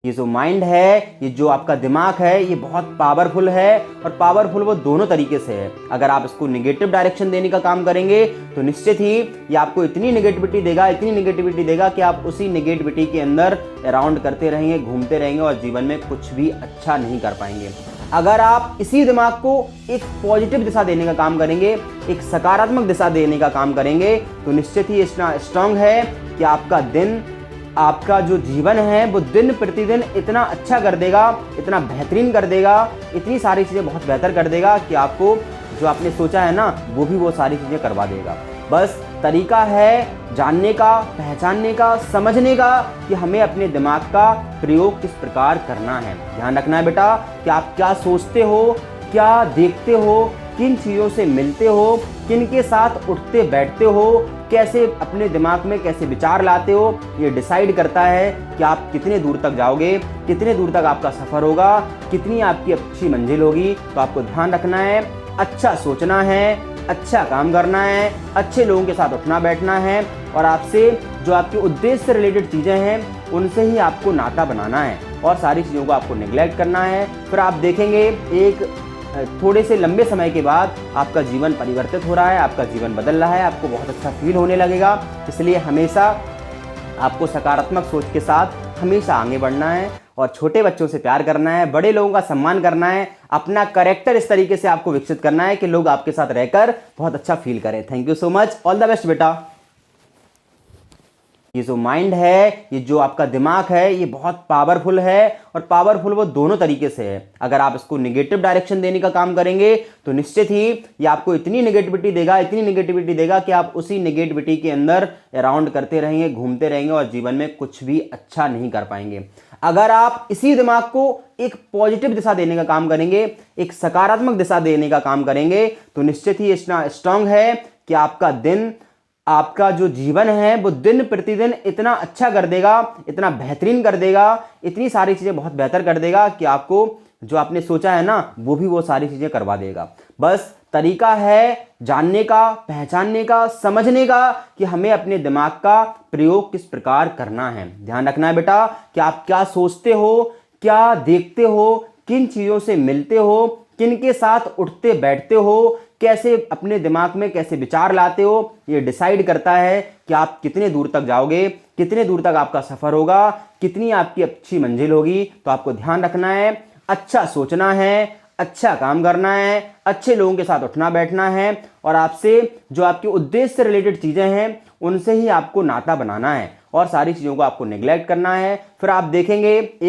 ये जो माइंड है, ये जो आपका दिमाग है, ये बहुत पावरफुल है और पावरफुल वो दोनों तरीके से है। अगर आप इसको नेगेटिव डायरेक्शन देने का काम करेंगे तो निश्चित ही ये आपको इतनी नेगेटिविटी देगा, इतनी नेगेटिविटी देगा कि आप उसी नेगेटिविटी के अंदर अराउंड करते रहेंगे, घूमते रहेंगे और जीवन में कुछ भी अच्छा नहीं कर पाएंगे। अगर आप इसी दिमाग को एक पॉजिटिव दिशा देने का काम करेंगे, एक सकारात्मक दिशा देने का काम करेंगे तो निश्चित ही इतना स्ट्रांग है कि आपका दिन, आपका जो जीवन है वो दिन प्रतिदिन इतना अच्छा कर देगा, इतना बेहतरीन कर देगा, इतनी सारी चीज़ें बहुत बेहतर कर देगा कि आपको जो आपने सोचा है ना वो भी वो सारी चीज़ें करवा देगा। बस तरीका है जानने का, पहचानने का, समझने का कि हमें अपने दिमाग का प्रयोग किस प्रकार करना है। ध्यान रखना है बेटा कि आप क्या सोचते हो, क्या देखते हो, किन चीज़ों से मिलते हो, किन के साथ उठते बैठते हो, कैसे अपने दिमाग में कैसे विचार लाते हो, ये डिसाइड करता है कि आप कितने दूर तक जाओगे, कितने दूर तक आपका सफ़र होगा, कितनी आपकी अच्छी मंजिल होगी। तो आपको ध्यान रखना है, अच्छा सोचना है, अच्छा काम करना है, अच्छे लोगों के साथ उठना बैठना है और आपसे जो आपके उद्देश्य से रिलेटेड चीज़ें हैं उनसे ही आपको नाता बनाना है और सारी चीज़ों को आपको नेग्लेक्ट करना है। फिर आप देखेंगे एक थोड़े से लंबे समय के बाद आपका जीवन परिवर्तित हो रहा है, आपका जीवन बदल रहा है, आपको बहुत अच्छा फील होने लगेगा। इसलिए हमेशा आपको सकारात्मक सोच के साथ हमेशा आगे बढ़ना है और छोटे बच्चों से प्यार करना है, बड़े लोगों का सम्मान करना है, अपना कैरेक्टर इस तरीके से आपको विकसित करना है कि लोग आपके साथ रहकर बहुत अच्छा फील करें। Thank you so much, all the best बेटा। ये जो माइंड है, ये जो आपका दिमाग है, ये बहुत पावरफुल है और पावरफुल वो दोनों तरीके से है। अगर आप इसको नेगेटिव डायरेक्शन देने का काम करेंगे तो निश्चित ही ये आपको इतनी नेगेटिविटी देगा, इतनी नेगेटिविटी देगा कि आप उसी नेगेटिविटी के अंदर अराउंड करते रहेंगे, घूमते रहेंगे और जीवन में कुछ भी अच्छा नहीं कर पाएंगे। अगर आप इसी दिमाग को एक पॉजिटिव दिशा देने का काम करेंगे, एक सकारात्मक दिशा देने का काम करेंगे तो निश्चित ही इतना स्ट्रांग है कि आपका दिन, आपका जो जीवन है वो दिन प्रतिदिन इतना अच्छा कर देगा, इतना बेहतरीन कर देगा, इतनी सारी चीज़ें बहुत बेहतर कर देगा कि आपको जो आपने सोचा है ना वो भी वो सारी चीज़ें करवा देगा। बस तरीका है जानने का, पहचानने का, समझने का कि हमें अपने दिमाग का प्रयोग किस प्रकार करना है। ध्यान रखना है बेटा कि आप क्या सोचते हो, क्या देखते हो, किन चीज़ों से मिलते हो, किन के साथ उठते बैठते हो, कैसे अपने दिमाग में कैसे विचार लाते हो, ये डिसाइड करता है कि आप कितने दूर तक जाओगे, कितने दूर तक आपका सफ़र होगा, कितनी आपकी अच्छी मंजिल होगी। तो आपको ध्यान रखना है, अच्छा सोचना है, अच्छा काम करना है, अच्छे लोगों के साथ उठना बैठना है और आपसे जो आपके उद्देश्य से रिलेटेड चीज़ें हैं उनसे ही आपको नाता बनाना है और सारी चीज़ों को आपको नेग्लेक्ट करना है। फिर आप देखेंगे एक